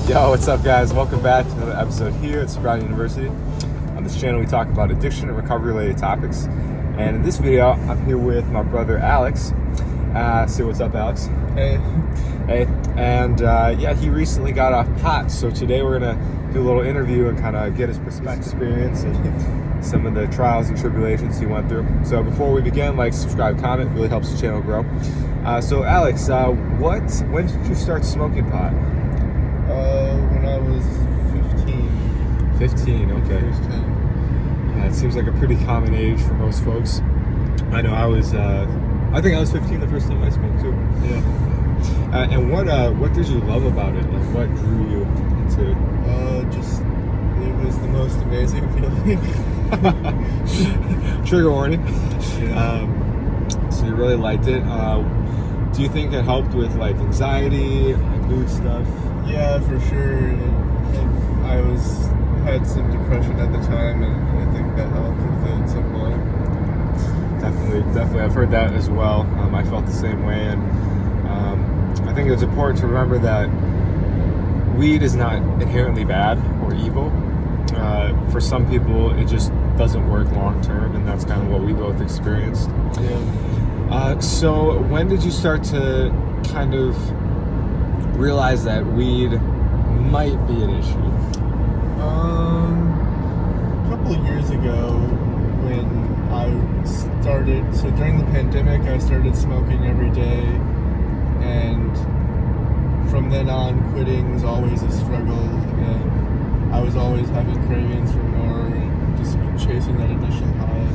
Yo, what's up guys? Welcome back to another episode here at Sobriety University. On this channel we talk about addiction and recovery related topics. And in this video, I'm here with my brother Alex. Say what's up, Alex. Hey. Hey. And he recently got off pot, so today we're gonna do a little interview and kind of get his perspective, experience, and some of the trials and tribulations he went through. So before we begin, like, subscribe, comment, really helps the channel grow. So Alex, when did you start smoking pot? When I was 15. 15, okay. First time. Yeah, it seems like a pretty common age for most folks. I know I think I was 15 the first time I smoked too. Yeah. And what did you love about it? Like, what drew you into it? It was the most amazing feeling. Trigger warning. Yeah. So you really liked it. Do you think it helped with like anxiety, like mood stuff? Yeah, for sure. I had some depression at the time, and I think that helped with it somewhat. Definitely. I've heard that as well. I felt the same way, and I think it's important to remember that weed is not inherently bad or evil. For some people, it just doesn't work long term, and that's kind of what we both experienced. Yeah. So when did you start to kind of realize that weed might be an issue? A couple of years ago, when I started, so during the pandemic, I started smoking every day, and from then on, quitting was always a struggle, and I was always having cravings for more, and just chasing that initial high.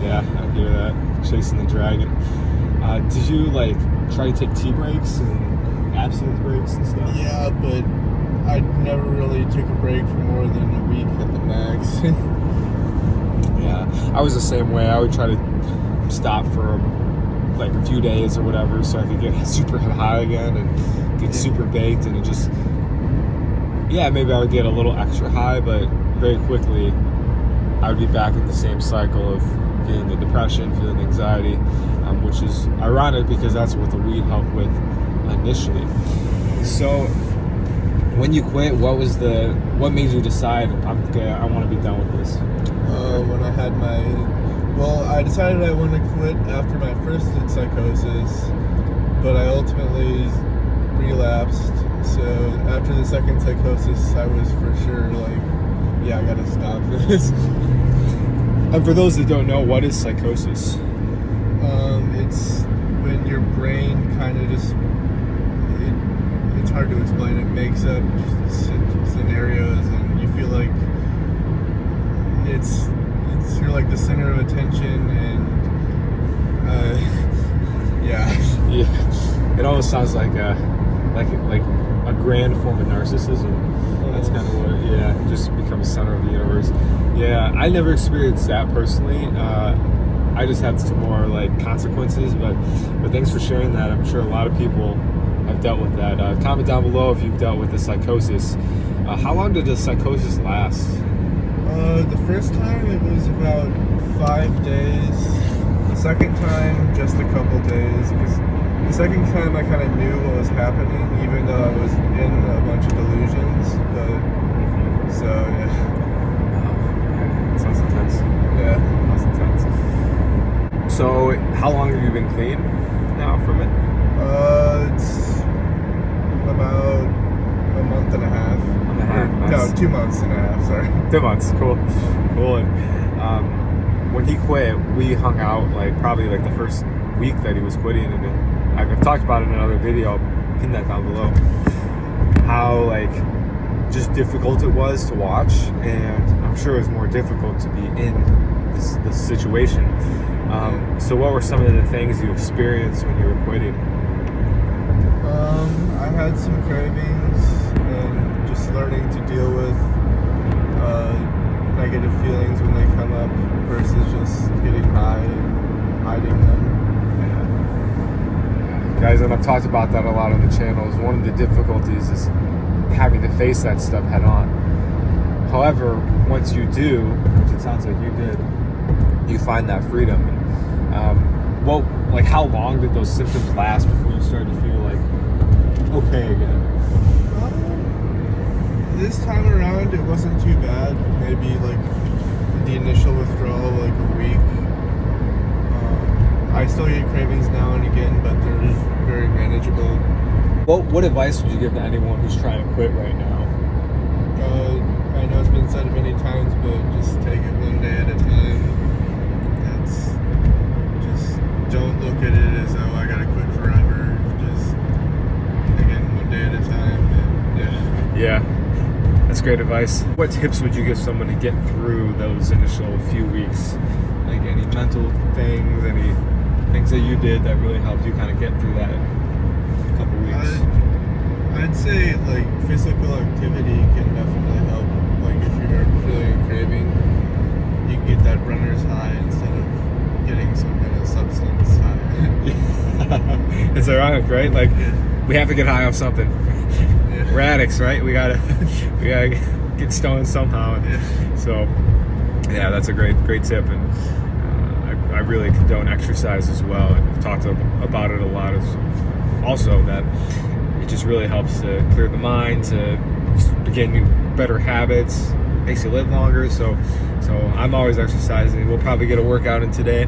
Yeah, I hear that. Chasing the dragon. Did you like try to take tea breaks and abstinence breaks and stuff? Yeah, but I never really took a break for more than a week at the max. Yeah, I was the same way. I would try to stop for like a few days or whatever so I could get super high again and get super baked, and it just, maybe I would get a little extra high, but very quickly I would be back in the same cycle of feeling the depression, feeling the anxiety, which is ironic because that's what the weed helped with initially. So when you quit, what made you decide, I want to be done with this? When I had I decided I wanted to quit after my first psychosis, but I ultimately relapsed. So after the second psychosis, I was for sure like, I gotta stop this. And for those that don't know, what is psychosis? It's when your brain kind of just, it's hard to explain. It makes up scenarios, and you feel like you're like the center of attention, and Yeah. It almost sounds like a grand form of narcissism. That's kind of what just become center of the universe. Yeah, I never experienced that personally. I just had some more like consequences, but thanks for sharing that. I'm sure a lot of people have dealt with that. Comment down below if you've dealt with the psychosis. How long did the psychosis last? The first time it was about 5 days. The second time, just a couple days. Because the second time I kind of knew what was happening, even though I was in a bunch of delusions. But so Sounds intense. yeah. Sounds intense. So how long have you been clean now from it? It's about a month and a half. Nice. No, 2 months and a half. Sorry. 2 months. Cool. And when he quit, we hung out like probably like the first week that he was quitting, and I've talked about it in another video. I'll pin that down below. How like just difficult it was to watch, and I'm sure it was more difficult to be in this situation. So what were some of the things you experienced when you were quitting? I had some cravings, and just learning to deal with negative feelings when they come up versus just getting high and hiding them. Yeah. Guys, and I've talked about that a lot on the channel. One of the difficulties is having to face that stuff head on. However, once you do, which it sounds like you did, you find that freedom. How long did those symptoms last before you started to feel like okay again? This time around, it wasn't too bad. Maybe like the initial withdrawal, like a week. I still get cravings now and again, but they're very manageable. What advice would you give to anyone who's trying to quit right now? I know it's been said many times, but just take it one day at a time. Just don't look at it as, oh, I gotta quit forever. Just, again, one day at a time. And, Yeah, that's great advice. What tips would you give someone to get through those initial few weeks? Like any mental things, any things that you did that really helped you kind of get through that couple weeks? I'd say like physical activity can definitely help. Like if you're feeling a craving, you can get that runner's high instead of getting some kind of substance high. It's ironic, right? Like we have to get high off something. Yeah. We're addicts, right? We gotta get stoned somehow. Yeah. So yeah, that's a great tip, and I really condone exercise as well. I've talked about it a lot. Also that it just really helps to clear the mind, to begin new better habits, makes you live longer. So I'm always exercising. We'll probably get a workout in today.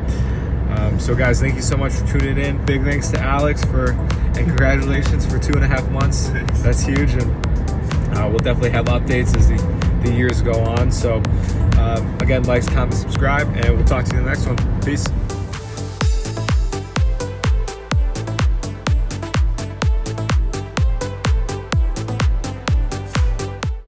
So guys, thank you so much for tuning in. Big thanks to Alex and congratulations for 2.5 months. Thanks. That's huge, and we'll definitely have updates as the years go on. So again, like, comment, subscribe, and we'll talk to you in the next one. Peace.